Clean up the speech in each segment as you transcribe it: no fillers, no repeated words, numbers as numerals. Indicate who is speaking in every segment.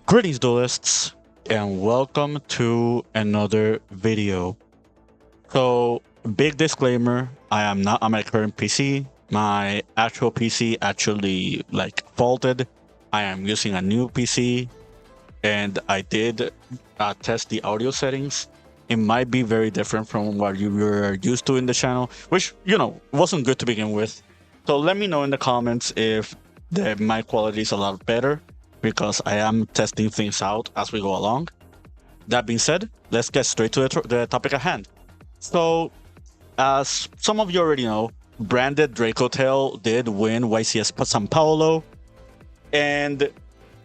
Speaker 1: Greetings duelists and welcome to another video. So big disclaimer, I am not on my current PC. My actual PC actually faulted. I am using a new PC and I did test the audio settings. It might be very different from what you were used to in the channel, which wasn't good to begin with. So let me know in the comments if the mic quality is a lot better, because I am testing things out as we go along. That being said, let's get straight to the topic at hand. So, as some of you already know, branded Dracotail did win YCS San Paulo, and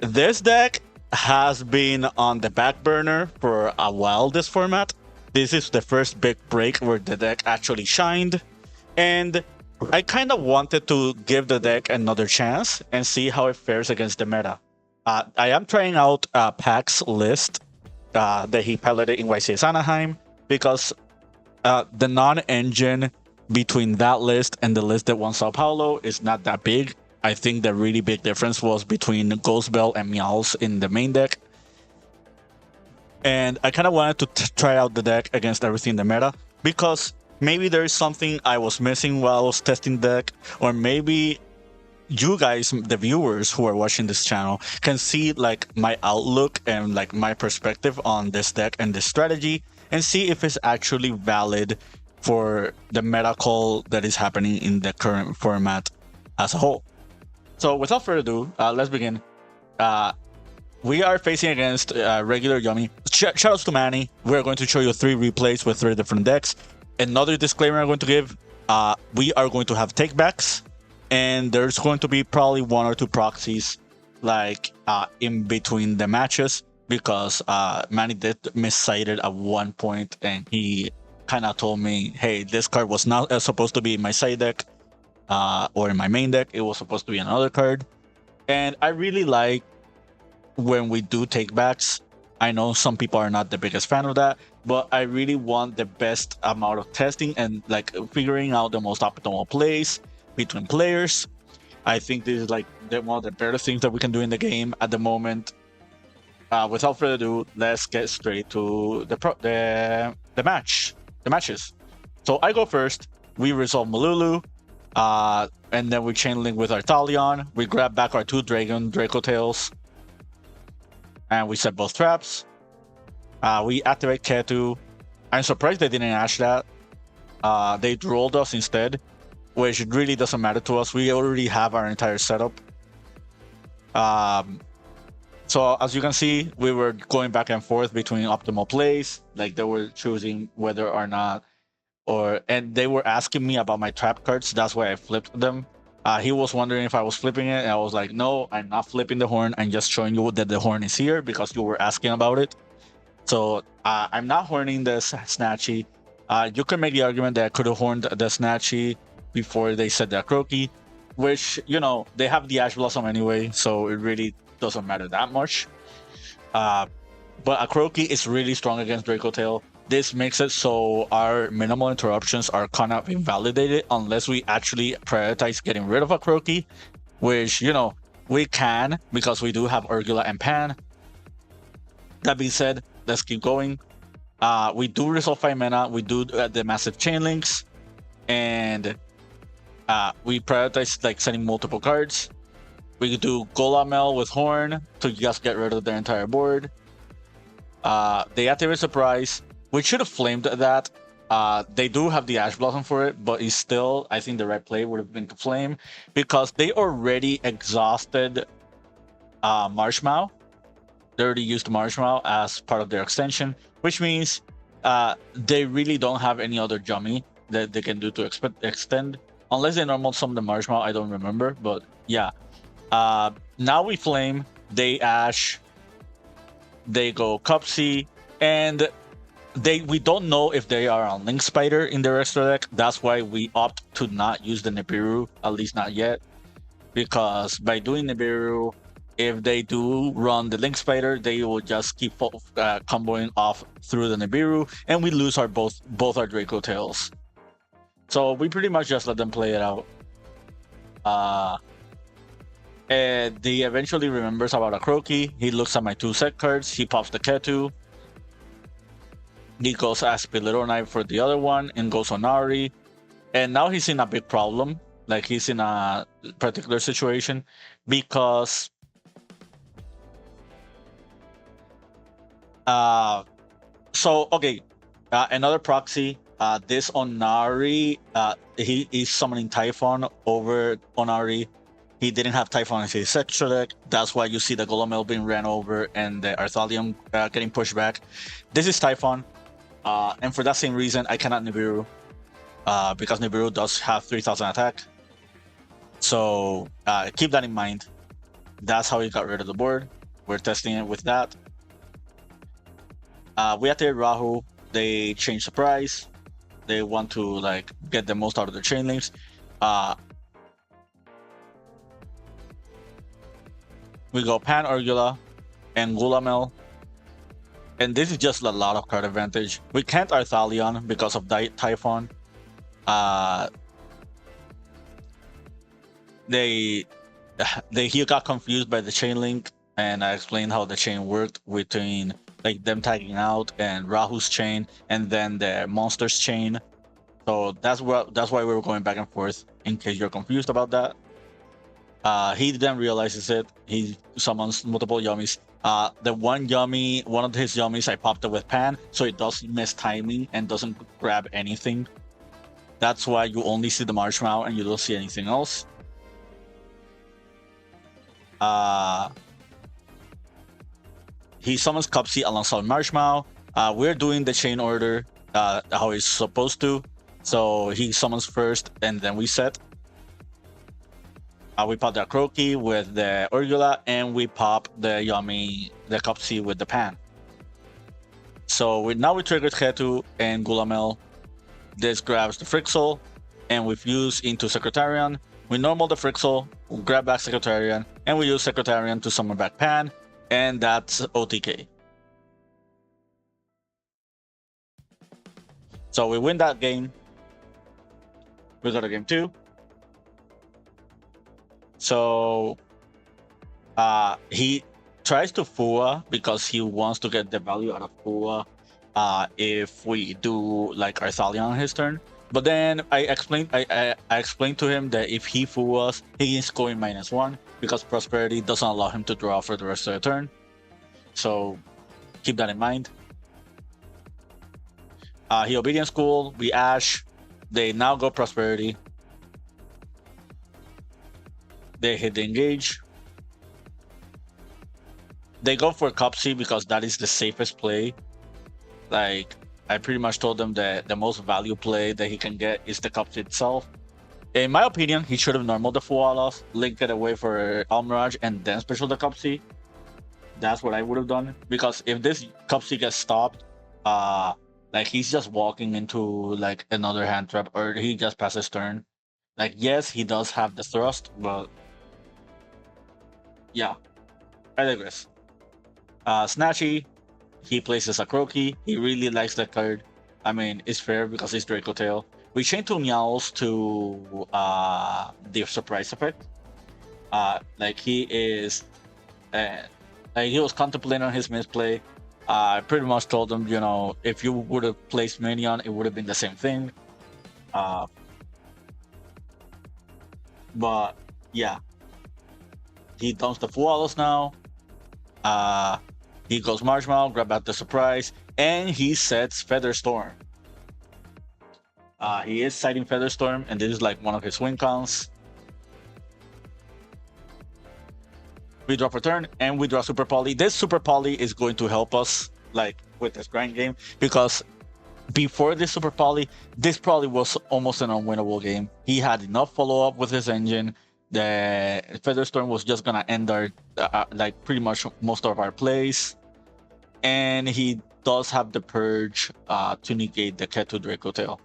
Speaker 1: this deck has been on the back burner for a while this format. This is the first big break where the deck actually shined, and I kind of wanted to give the deck another chance and see how it fares against the meta. I am trying out Pack's list that he piloted in YCS Anaheim, because the non-engine between that list and the list that won Sao Paulo is not that big. I think the really big difference was between Ghost Bell and Meows in the main deck. And I kind of wanted to try out the deck against everything in the meta, because maybe there is something I was missing while I was testing the deck, or maybe you guys, the viewers who are watching this channel, can see my outlook and my perspective on this deck and this strategy, and see if it's actually valid for the meta call that is happening in the current format as a whole. So without further ado, let's begin. We are facing against regular Yummy. Shoutouts to Manny. We're going to show you 3 replays with 3 different decks. Another disclaimer I'm going to give, we are going to have takebacks, and there's going to be probably 1 or 2 proxies in between the matches, because Manny did missighted at one point, and he kind of told me, hey, this card was not supposed to be in my side deck or in my main deck. It was supposed to be another card. And I really like when we do takebacks. I know some people are not the biggest fan of that, but I really want the best amount of testing and figuring out the most optimal plays between players. I think this is one of the better things that we can do in the game at the moment. Without further ado, let's get straight to the matches. So I go first. We resolve Malulu, and then we chain link with our Talion. We grab back our 2 Dracotails, and we set both traps. We activate Ketu. I'm surprised they didn't ash that. They rolled us instead, which really doesn't matter to us. We already have our entire setup. So as you can see, we were going back and forth between optimal plays. They were choosing whether or not, and they were asking me about my trap cards. That's why I flipped them. He was wondering if I was flipping it, and I was like, no, I'm not flipping the horn. I'm just showing you that the horn is here because you were asking about it. So I'm not horning the Snatchy. You can make the argument that I could have horned the Snatchy before they set that Croaky, which, they have the Ash Blossom anyway, so it really doesn't matter that much. But a Croaky is really strong against Dracotail. This makes it so our minimal interruptions are kind of invalidated unless we actually prioritize getting rid of a Croaky, which, we can, because we do have Urgula and Pan. That being said, let's keep going. We do resolve 5 mana, we do the massive chain links, and we prioritize sending multiple cards. We could do Golamel with Horn to just get rid of their entire board. They activate Surprise. We should have flamed that. They do have the Ash Blossom for it, but it's still, I think the right play would have been to flame, because they already exhausted Marshmallow. They already used Marshmallow as part of their extension, which means they really don't have any other Jummy that they can do to extend. Unless they normal summon the Marshmallow, I don't remember, but yeah. Now we flame, they Ash, they go Cupsy, and we don't know if they are on Link Spider in their extra deck. That's why we opt to not use the Nibiru, at least not yet, because by doing Nibiru, if they do run the Link Spider, they will just keep comboing off through the Nibiru, and we lose our both our Dracotails. So we pretty much just let them play it out. And he eventually remembers about a Croaky. He looks at my 2 set cards. He pops the Ketu. He goes ask Little Knife for the other one and goes on Ari. And now he's in a big problem. Like he's in a particular situation because another proxy. This Onari, he is summoning Typhon over Onari. He didn't have Typhon in his extra deck. That's why you see the Golomel being ran over and the Arthalium getting pushed back. This is Typhon. And for that same reason, I cannot Nibiru. Because Nibiru does have 3000 attack. So keep that in mind. That's how he got rid of the board. We're testing it with that. We activated Rahu. They changed the price. They want to like get the most out of their chain links. We go Pan Urgula and Gulamel. And this is just a lot of card advantage. We can't Arthalion because of Typhon. He got confused by the chain link, and I explained how the chain worked between like them tagging out and Rahu's chain, and then the monster's chain. So that's why we were going back and forth. In case you're confused about that, he then realizes it. He summons multiple Yummies. The one of his Yummies, I popped it with Pan, so it doesn't miss timing and doesn't grab anything. That's why you only see the Marshmallow and you don't see anything else. He summons Cupsy alongside Marshmallow. We're doing the chain order how it's supposed to. So he summons first and then we set. We pop the Croaky with the Urgula and we pop the Yummy, the Cupsy with the Pan. So now we triggered Ketu and Gulamel. This grabs the Frixel and we fuse into Secretarian. We normal the Frixel, we grab back Secretarian, and we use Secretarian to summon back Pan, and that's OTK. So we win that game. We go to game 2. So he tries to Fua because he wants to get the value out of Fua if we do like Arthalion on his turn. But then I explained to him that if he Fuas, he is going -1 because Prosperity doesn't allow him to draw for the rest of the turn. So keep that in mind. He Obedience School, we Ash. They now go Prosperity. They hit the engage. They go for Cupsy because that is the safest play. Like, I pretty much told them that the most value play that he can get is the Cupsy itself. In my opinion, he should have normal the Fualas, link it away for Almirage, and then special the Cupsy. That's what I would have done. Because if this Cupsy gets stopped, like he's just walking into like another hand trap, or he just passes turn. Like, yes, he does have the thrust, but yeah, I digress. Snatchy, he places a Croaky. He really likes that card. I mean, it's fair because it's Dracotail. We chain 2 Meows to the surprise effect. Like he is, like he was contemplating on his misplay. I pretty much told him, you know, if you would have placed Minion, it would have been the same thing. But yeah, he dumps the Fualos now. He goes Marshmallow, grab out the surprise, and he sets Featherstorm. He is citing Featherstorm, and this is like one of his win cons. We drop a turn, and we draw Super Poly. This Super Poly is going to help us, like, with this grind game, because before this Super Poly, this probably was almost an unwinnable game. He had enough follow-up with his engine. The Featherstorm was just gonna end our, like, pretty much most of our plays. And he does have the Purge to negate the Ketu Dracotail.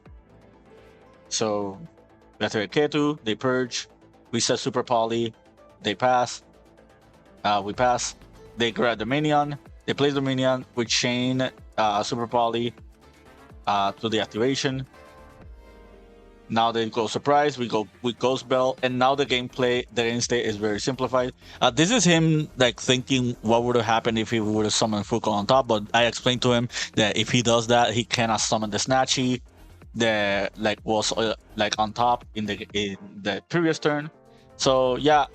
Speaker 1: So, we activate Ketu, they Purge, we set Super Poly, they pass, we pass, they grab the Minion, they place the Minion, we chain Super Poly to the activation. Now they go surprise, we go with Ghost Bell, and now the game state is very simplified. This is him like thinking what would have happened if he would have summoned Fuko on top, but I explained to him that if he does that, he cannot summon the Snatchy that like was like on top in the previous turn. So yeah,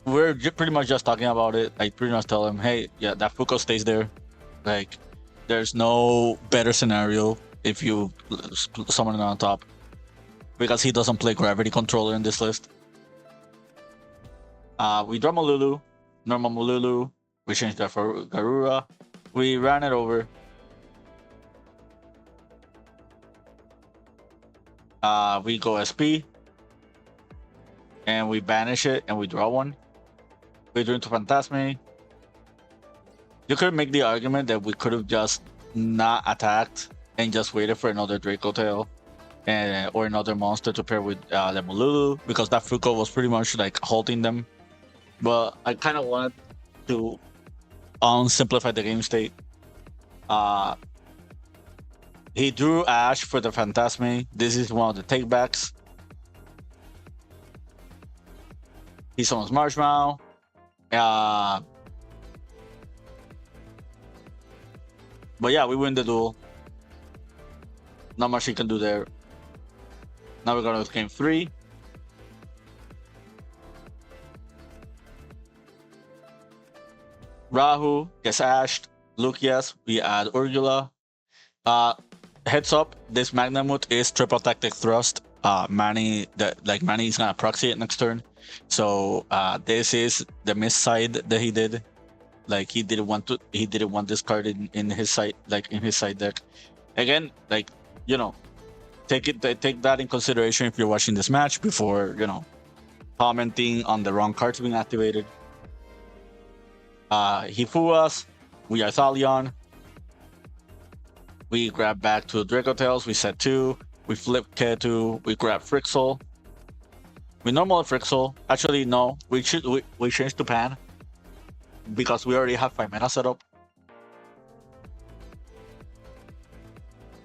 Speaker 1: we're pretty much just talking about it. I pretty much tell him, hey, yeah, that Fuko stays there. Like, there's no better scenario if you summon it on top, because he doesn't play Gravity Controller in this list. We draw Malulu, normal Malulu. We changed that for Garura. We ran it over. We go SP. And we banish it and we draw one. We drew into Phantasme. You could make the argument that we could have just not attacked and just waited for another Dracotail or another monster to pair with the Malulu, because that Fuko was pretty much like halting them. But I kind of wanted to unsimplify the game state. He drew Ash for the Phantasme. This is one of the takebacks. He summons Marshmallow. But yeah, we win the duel. Not much he can do there. Now we're going to game 3. Rahu gets ashed. Lucius, we add Urgula. Heads up, this Magnemut is triple tactic thrust. Manny is gonna proxy it next turn. So this is the miss side that he did. Like he didn't want this card in his side, like in his side deck. Again, like, you know, take that in consideration if you're watching this match before, you know, commenting on the wrong cards being activated. He foo us. We are Thalion. We grab back to Dracotails. We set 2. We flip Ketu. We grab Frixel. We normal Frixel. Actually, no. We change to Pan because we already have 5 mana set up.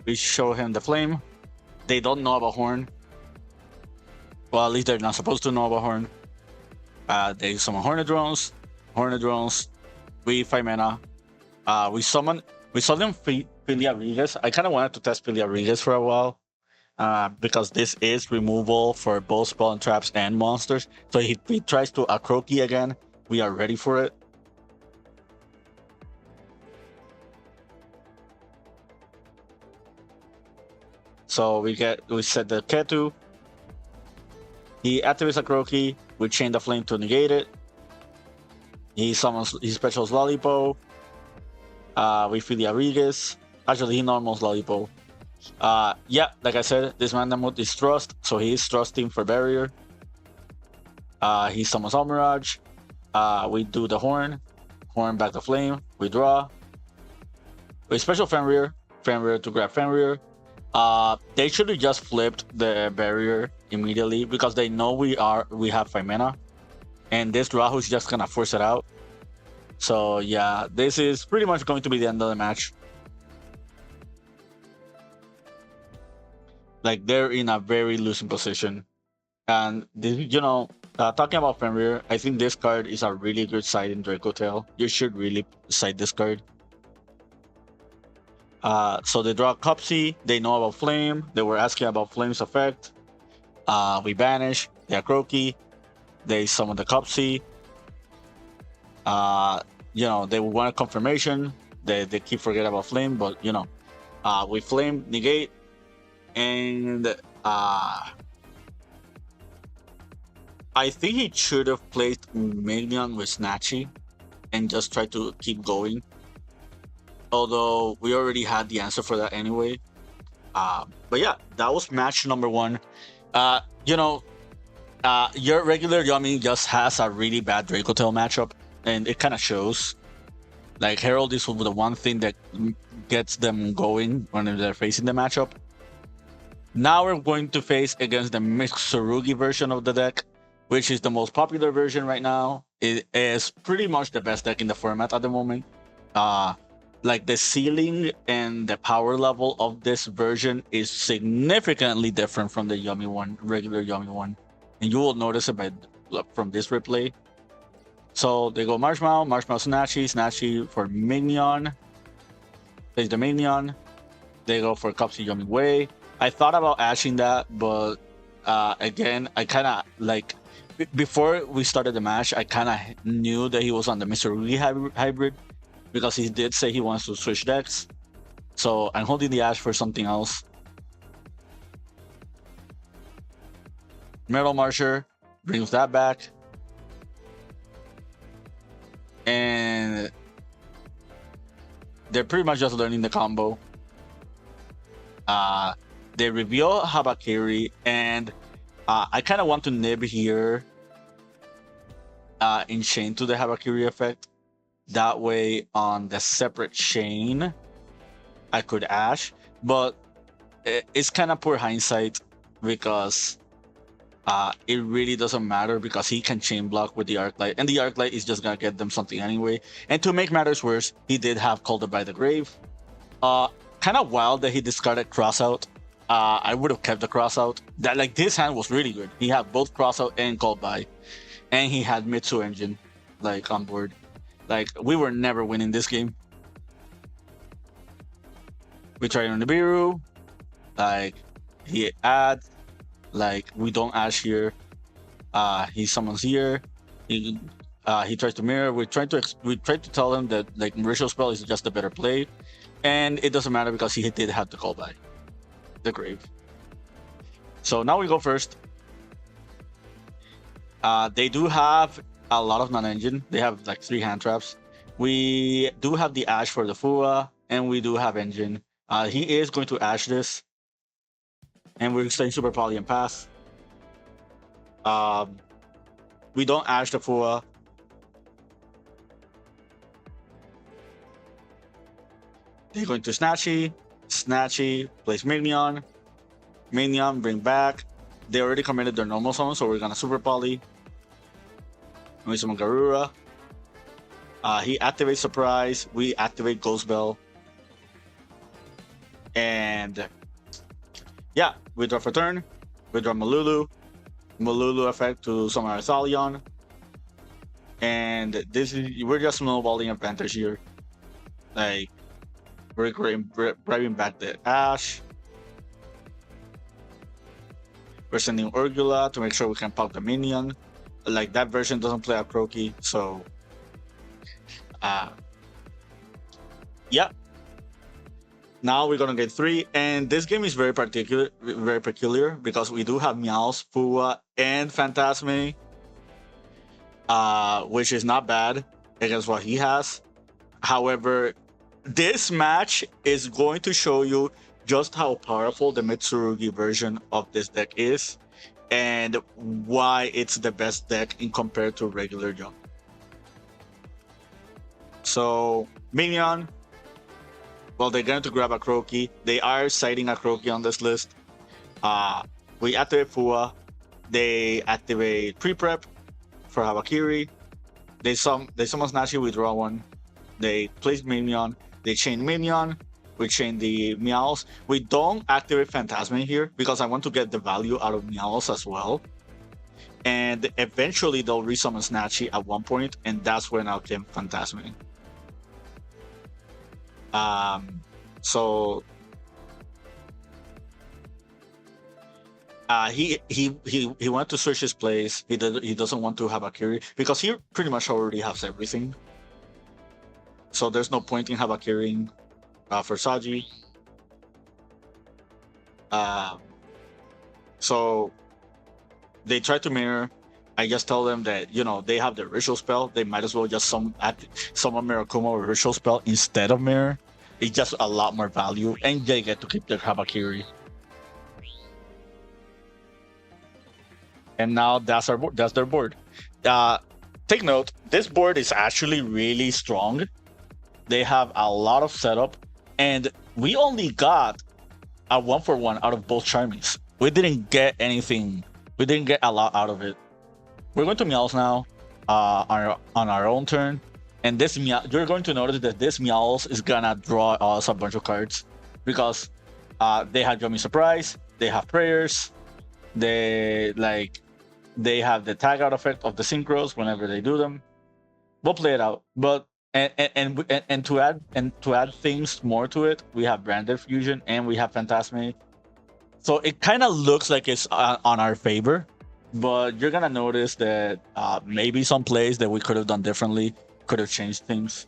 Speaker 1: We show him the Flame. They don't know about Horn. Well, at least they're not supposed to know about Horn. They summon Hornet Drones. We 5 mana. We summon Philia Regas. I kind of wanted to test Philia Regas for a while. Because this is removal for both spell and traps and monsters. So if he tries to Akroki again, we are ready for it. So we set the Ketu. He activates Akroki. We chain the flame to negate it. He specials Lollipo. We Philia Regas. Actually, he normals Lollipo. Yeah, like I said, this Magnemut is thrust, so he is thrusting for barrier. He summons Almirage. We do the horn back the flame. We draw. We special Fenrir to grab Fenrir. They should have just flipped the barrier immediately because they know we have 5 mana, and this Rahu is just gonna force it out. So yeah, this is pretty much going to be the end of the match. Like, they're in a very losing position. And this, you know, talking about Fenrir, I think this card is a really good side in Dracotail. You should really side this card. So they draw Cupsy. They know about Flame. They were asking about Flame's effect. We banish. They Akroki. They summon the Cupsy. You know, they want a confirmation. They keep forgetting about Flame, but you know, we Flame, negate. And I think he should have placed Minion with Snatchy and just try to keep going. Although we already had the answer for that anyway. But yeah, that was match number 1. You know, your regular Yummy just has a really bad Dracotail matchup, and it kind of shows. Like, Herald is the one thing that gets them going when they're facing the matchup. Now we're going to face against the Mitsurugi version of the deck, which is the most popular version right now. It is pretty much the best deck in the format at the moment. like the ceiling and the power level of this version is significantly different from the Yummy one, regular Yummy one, and you will notice it by from this replay. So they go Marshmallow, Snatchy, Snatchy for Minion. Plays the Minion. They go for Cupsy Yummy Way. I thought about ashing that, but again, I kind of like before we started the match, I kind of knew that he was on the Mitsurugi hybrid because he did say he wants to switch decks. So I'm holding the ash for something else. Metal Marsher brings that back. And they're pretty much just learning the combo. They reveal Habakiri, and I kind of want to nib here in chain to the Habakiri effect. That way, on the separate chain, I could ash, but it's kind of poor hindsight because it really doesn't matter because he can chain block with the Arclight, and the Arclight is just gonna get them something anyway. And to make matters worse, he did have Called by the Grave. Kind of wild that he discarded Crossout. I would have kept the Crossout. That like this hand was really good. He had both Crossout and Called by, and he had Mitsu Engine like on board. Like we were never winning this game. We tried on the Nibiru. Like he adds. Like we don't ash here. He summons here. He tries to mirror. We tried to tell him that like Ritual Spell is just a better play, and it doesn't matter because he did have to call by the Grave. So now we go first. They do have a lot of non-engine. They have like 3 hand traps. We do have the ash for the Fua, and we do have engine. He is going to ash this. And we're staying Super Poly and pass. We don't ash the Fua. They're going to Snatchy, place Minion. Minion, bring back. They already committed their normal summon, so we're gonna Super Poly. We summon Garura. He activates Surprise. We activate Ghost Bell. And yeah, we draw for turn. We draw Malulu. Malulu effect to summon our Thalion. And we're just snowballing advantage here. Like we're grabbing back the Ash. We're sending Urgula to make sure we can pop the minion. Like that version doesn't play a Croaky, so yeah. Now we're gonna get 3, and this game is very peculiar because we do have Meowth, Fua, and Phantasme, which is not bad against what he has. However, this match is going to show you just how powerful the Mitsurugi version of this deck is, and why it's the best deck in compared to regular Young. So Minion. Well, they're going to grab a Croaky. They are citing a Croaky on this list. We activate Fua. They activate Pre-Prep for Habakiri. They summon Snatchy, we draw 1. They place Minion. They chain Minion. We chain the Meowth. We don't activate Phantasme here because I want to get the value out of Meowth as well. And eventually they'll resummon Snatchy at one point, and that's when I'll get Phantasme. So he wanted to switch his place. He doesn't want to have a Habakiri because he pretty much already has everything. So there's no point in Habakiri for Saji. So they try to mirror. I just tell them that, you know, they have the Ritual Spell. They might as well just summon Mirakuma with Ritual Spell instead of Mirror. It's just a lot more value, and they get to keep their Habakiri. And now that's our board. That's their board. Take note, this board is actually really strong. They have a lot of setup, and we only got a 1-for-1 out of both Charmings. We didn't get anything. We didn't get a lot out of it. We're going to Meowth now on our own turn. And this you're going to notice that this Meowls is gonna draw us a bunch of cards because they have Yummy Surprise, they have Prayers, they have the tag out effect of the synchros whenever they do them. We'll play it out, but and to add things more to it, we have Branded Fusion and we have Phantasme. So it kind of looks like it's on our favor, but you're gonna notice that maybe some plays that we could have done differently could have changed things.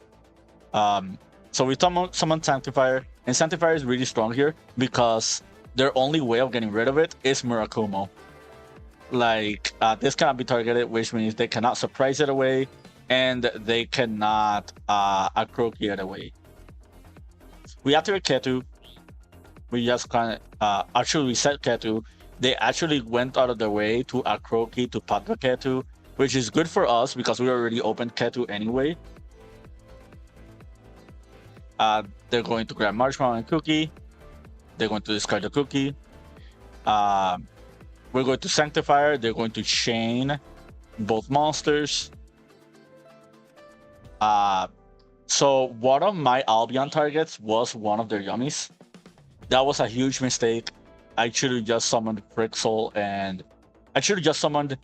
Speaker 1: So we summon Sanctifier, and Sanctifier is really strong here because their only way of getting rid of it is Murakumo. Like this cannot be targeted, which means they cannot surprise it away, and they cannot Akroki it away. We activate Ketu. We just kind of actually reset Ketu. They actually went out of their way to Akroki to pop the Ketu, which is good for us because we already opened Ketu anyway. They're going to grab Marshmallow and Cookie. They're going to discard the Cookie. We're going to Sanctifier. They're going to chain both monsters. So one of my Albion targets was one of their Yummies. That was a huge mistake. I should have just summoned Frixel, and I should have just summoned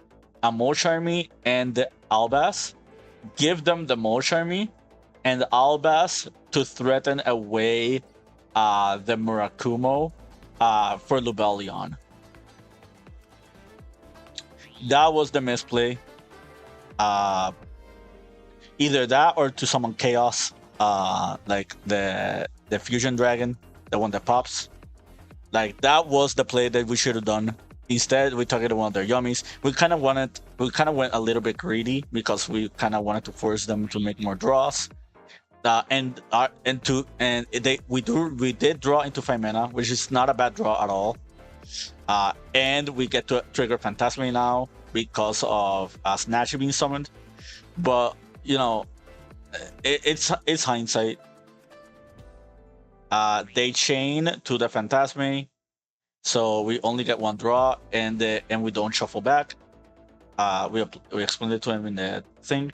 Speaker 1: a Molcharmy and the Albas. Give them the Molcharmy and the Albas to threaten away the Murakumo for Lubellion. That was the misplay. Either that or to summon Chaos, like the Fusion Dragon, the one that pops. Like that was the play that we should have done. Instead, we targeted one of their Yummies. We kind of went a little bit greedy because we kind of wanted to force them to make more draws. We did draw into 5 mana, which is not a bad draw at all. And we get to trigger Phantasme now because of Snatch being summoned. But you know, it's hindsight. They chain to the Phantasme, so we only get one draw, and we don't shuffle back. We explained it to him in the thing.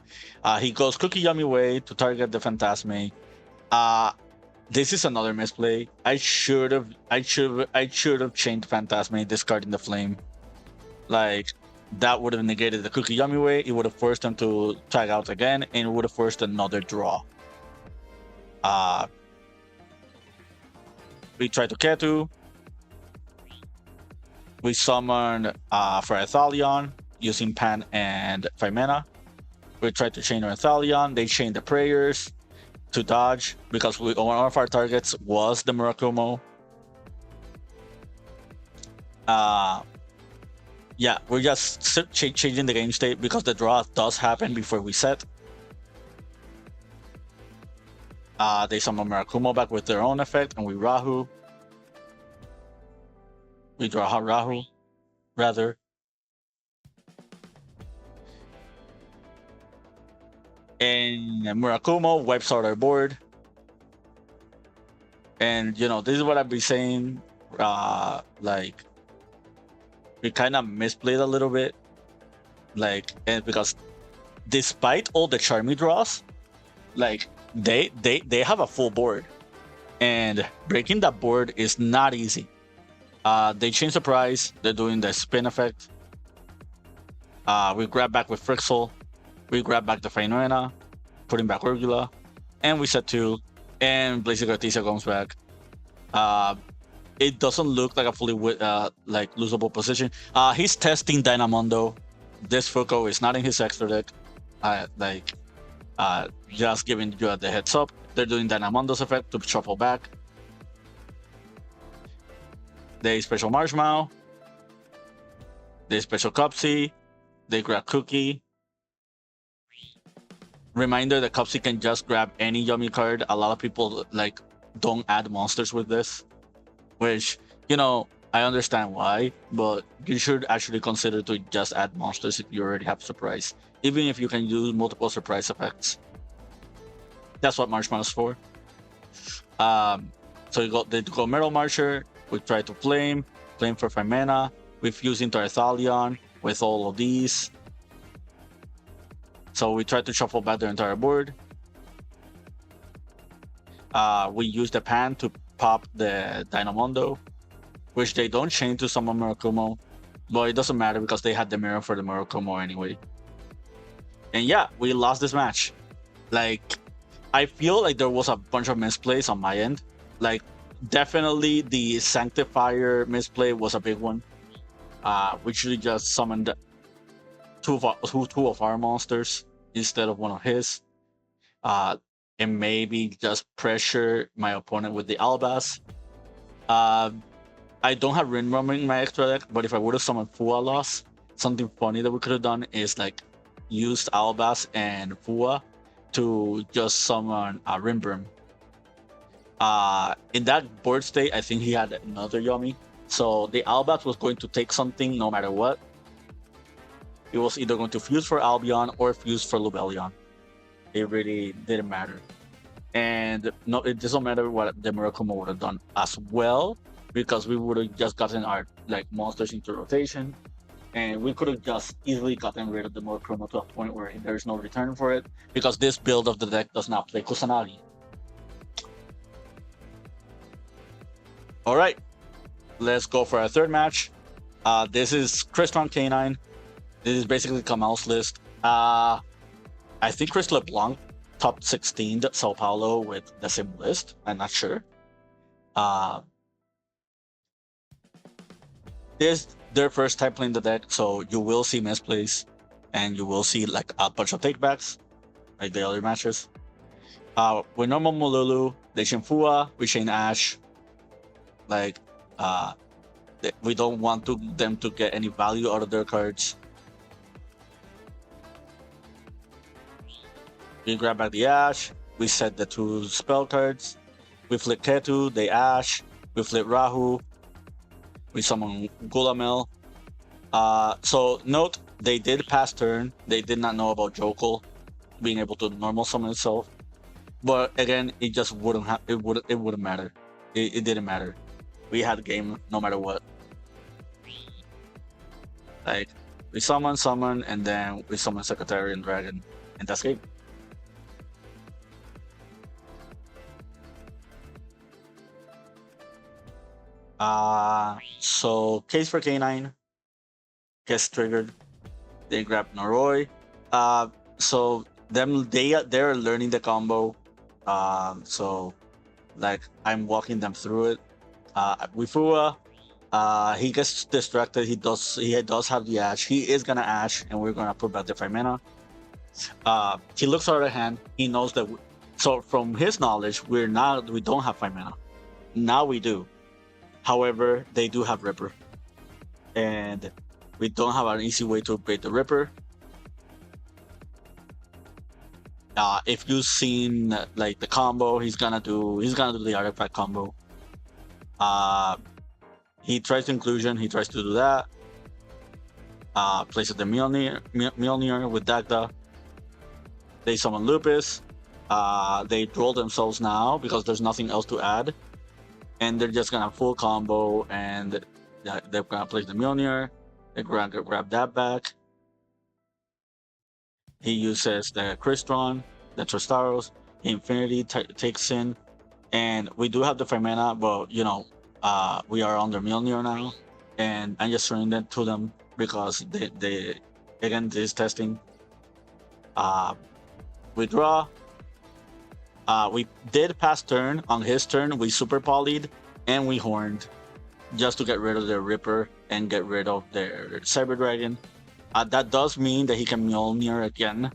Speaker 1: He goes Cookie Yummy way to target the Phantasme. This is another misplay. I should have chained Phantasme, discarding the Flame. Like that would have negated the Cookie Yummy way. It would have forced them to tag out again, and it would have forced another draw. We try to Ketu. We summon for Ethalion using Pan and 5 mana. We try to chain our Ethalion. They chain the Prayers to dodge because one of our targets was the Murakumo. Yeah, we're just changing the game state because the draw does happen before we set. They summon Murakumo back with their own effect, and we Rahu. We draw Rahu, rather. And Murakumo wipes out our board. And, you know, this is what I've been saying. Like, we kind of misplayed a little bit. Like, and because despite all the Charmy draws, like, they have a full board. And breaking that board is not easy. They change the price. They're doing the spin effect. We grab back with Frixel. We grab back the Fainoena, putting back Urgula, and we set 2, and Blazing Artesia comes back. It doesn't look like a fully like losable position. He's testing Dynamondo. This Fuko is not in his extra deck. Just giving you the heads up. They're doing Dynamondo's effect to shuffle back. They special Marshmallow. They special Cupsy. They grab Cookie. Reminder that Cupsy can just grab any Yummy card. A lot of people like don't add monsters with this, which, you know, I understand why, but you should actually consider to just add monsters if you already have surprise, even if you can use multiple surprise effects. That's what Marshmallow's for. So they go Metal Marcher. We try to flame for 5 mana. We fuse into our Ethalion with all of these. So we try to shuffle back their entire board. We use the pan to pop the Dynamondo, which they don't change to summon Murakumo, but it doesn't matter because they had the mirror for the Murakumo anyway. And yeah, we lost this match. Like, I feel like there was a bunch of misplays on my end. Like, definitely the Sanctifier misplay was a big one. We should have just summoned two of our monsters instead of one of his. And maybe just pressure my opponent with the Albas. I don't have Rin Rummer in my extra deck, but if I would have summoned Fua Loss, something funny that we could have done is like used Albas and Fua to just summon Rimbrim. In that board state, I think he had another Yummy. So the Albas was going to take something no matter what. It was either going to fuse for Albion or fuse for Lubellion. It really didn't matter. And no, it doesn't matter what the Murakumo would have done as well, because we would have just gotten our like monsters into rotation, and we could have just easily gotten rid of the Murakumo to a point where there is no return for it, because this build of the deck does not play Kusanagi. All right, let's go for our third match. This is CrystronK9. This is basically Kamal's list. I think Chris LeBlanc top 16 Sao Paulo with the same list. I'm not sure. This is their first time playing the deck, so you will see misplays and you will see like a bunch of takebacks, like the other matches. With normal Mululu, they chain Fua, we chain Ash. Like, we don't want them to get any value out of their cards. We grab back the Ash, we set the two spell cards, we flip Ketu, they Ash, we flip Rahu, we summon Gulamel. So note, they did pass turn, they did not know about Jokul being able to normal summon itself. But again, it just wouldn't have, it wouldn't matter. It didn't matter. We had game no matter what. Like, we summon, and then we summon Secretarian Dragon, and that's game. So case for K9 gets triggered. They grab Noroi. So they're learning the combo. So like I'm walking them through it. With Fua, he gets distracted. He does have the Ash. He is gonna Ash, and we're gonna put back the 5 mana. He looks at our hand. He knows that. So from his knowledge, we don't have 5 mana. Now we do. However, they do have Ripper, and we don't have an easy way to bait the Ripper. If you've seen like the combo, he's gonna do the artifact combo. He tries inclusion. He tries to do that. Places the Mjolnir with Dagda. They summon Lupus. They roll themselves now because there's nothing else to add. And they're just gonna full combo, and they're gonna place the Mjolnir. They're gonna grab that back. He uses the Crystron, the Tristaros. Infinity takes in, and we do have the 5 mana, but you know, we are under Mjolnir now, and I'm just throwing that to them because they again this testing. We draw. We did pass turn. On his turn, we super polyed and we horned just to get rid of their Ripper and get rid of their Cyber Dragon. That does mean that he can Mjolnir again,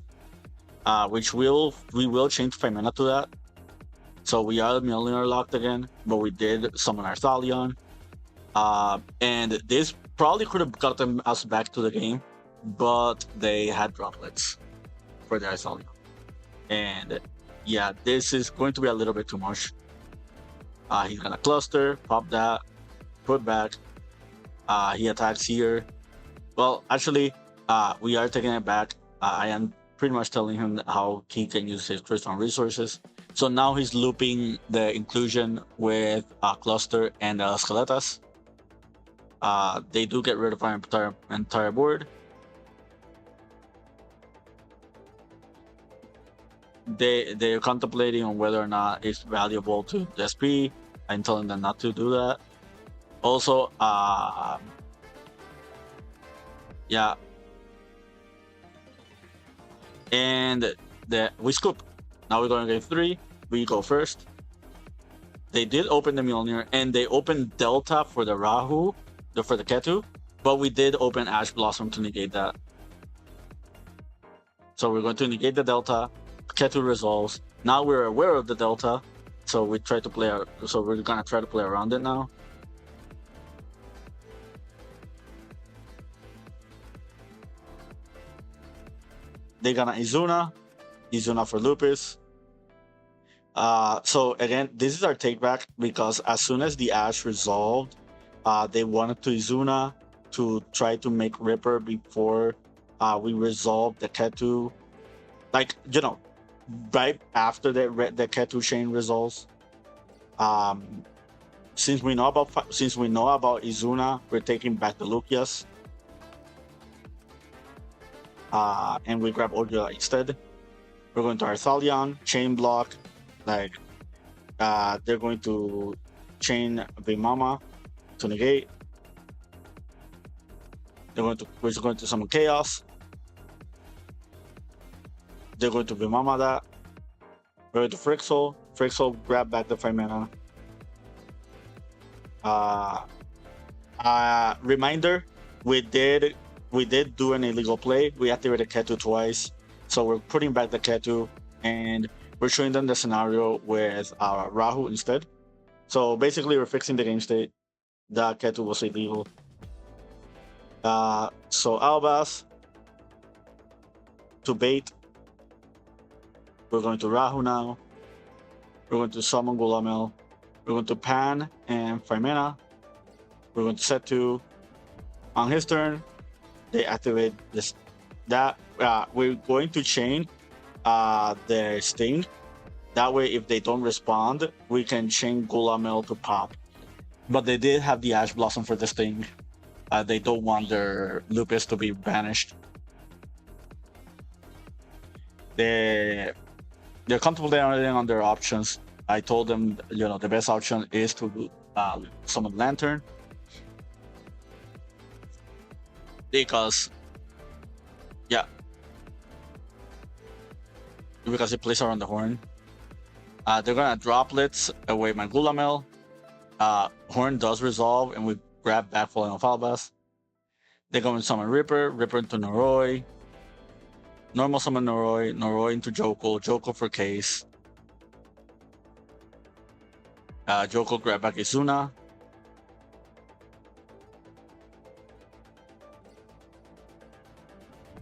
Speaker 1: which we will change 5 mana to that. So we are Mjolnir locked again, but we did summon our Thalion. And this probably could have gotten us back to the game, but they had droplets for their Thalion. And yeah, this is going to be a little bit too much. He's gonna cluster, pop that, put back. He attacks here. Well, actually, we are taking it back. I am pretty much telling him how he can use his Crystron resources. So now he's looping the inclusion with cluster and Skeletas. They do get rid of our entire board. they're contemplating on whether or not it's valuable to the SP. I'm telling them not to do that. Also, yeah, and we scoop. Now we're going to game 3. We go first. They did open the Mjolnir, and they opened Delta for the Rahu, for the Ketu, but we did open Ash Blossom to negate that. So we're going to negate the Delta. Ketu resolves. Now we're aware of the Delta, so we try to play. So we're gonna try to play around it now. They're gonna Izuna for Lupus. So again, this is our take back because as soon as the Ash resolved, they wanted to Izuna to try to make Ripper before we resolve the Ketu. Like, you know, right after the Ketu chain resolves. Since we know about Izuna, we're taking back the Lucius. And we grab Ordula instead. We're going to Arthalion, chain block. Like, they're going to chain Vimama to negate. We're going to summon Chaos. They're going to Vimama that. We're going to Frixel. Frixel grab back the 5 mana. Reminder, we did do an illegal play. We activated Ketu twice. So we're putting back the Ketu and we're showing them the scenario with Rahu instead. So basically we're fixing the game state. The Ketu was illegal. So Albas to bait. We're going to Rahu now. We're going to summon Gulamel. We're going to Pan and 5 mana. We're going to set 2. On his turn, they activate this. We're going to chain their Sting. That way, if they don't respond, we can chain Gulamel to pop. But they did have the Ash Blossom for the Sting. They don't want their Lupus to be banished. They're contemplating on their options. I told them, you know, the best option is to summon Lantern. Because it plays around the Horn. They're gonna Droplets away my Gulamel. Horn does resolve, and we grab back Falling of Albas. They're going to summon Ripper into Noroi. Normal summon Noroi into Joko for Case. Joko grab back Izuna.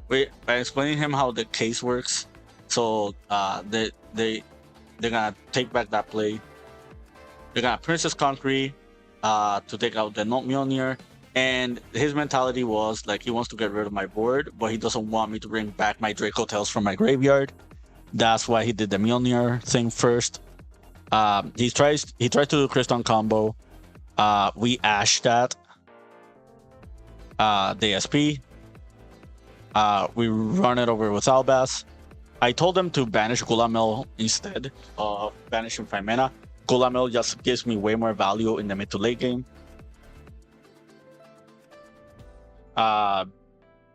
Speaker 1: By explaining him how the case works, so they're gonna take back that play. They're gonna Princess Concrete to take out the Mjolnir, and his mentality was like he wants to get rid of my board, but he doesn't want me to bring back my Dracotails from my graveyard. That's why he did the Mjolnir thing first. He tries to do CrystronK combo. We ash that. The SP. We run it over with Albas. I told them to banish Gulamel instead of banishing 5 mana. Gulamel just gives me way more value in the mid to late game.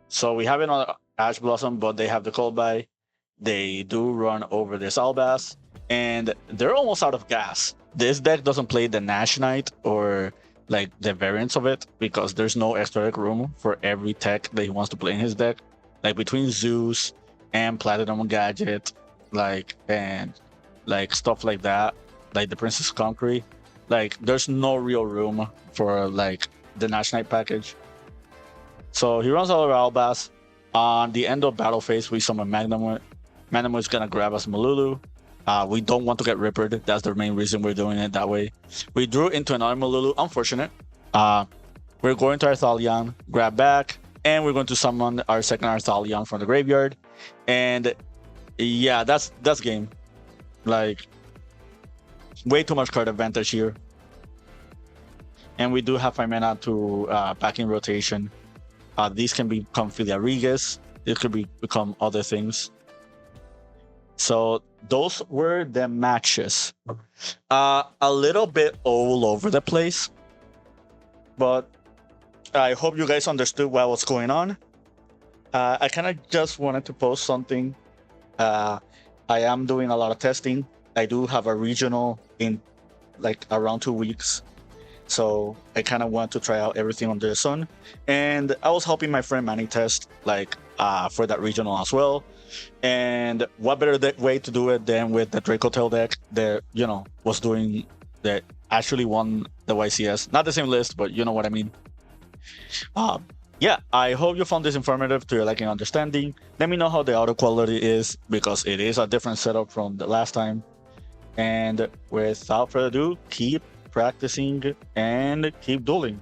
Speaker 1: So we have it on Ash Blossom, but they have the call by. They do run over this Albas, and they're almost out of gas. This deck doesn't play the Nash Knight or like the variants of it because there's no extra deck room for every tech that he wants to play in his deck. Like between Zeus and Platinum Gadget, and stuff like that, like the Princess Concrete, like there's no real room for like the Nash Knight package. So he runs all over Albas. On the end of battle phase, we summon Magnum. Magnum is gonna grab us Malulu. We don't want to get Rippered. That's the main reason we're doing it that way. We drew into another Malulu. Unfortunate. We're going to Arthalion, grab back, and we're going to summon our second Arthalion from the graveyard. And yeah, that's game. Like, way too much card advantage here. And we do have 5 mana to back in rotation. These can become Filiarigas. It could become other things. So those were the matches. A little bit all over the place, but I hope you guys understood what was going on. I kind of just wanted to post something. I am doing a lot of testing. I do have a regional in like around 2 weeks. So I kind of want to try out everything under the sun. And I was helping my friend Manny test like for that regional as well. And what better way to do it than with the Dracotail deck that, you know, was doing that actually won the YCS. Not the same list, but you know what I mean. Yeah, I hope you found this informative to your liking and understanding. Let me know how the audio quality is, because it is a different setup from the last time. And without further ado, keep practicing and keep dueling.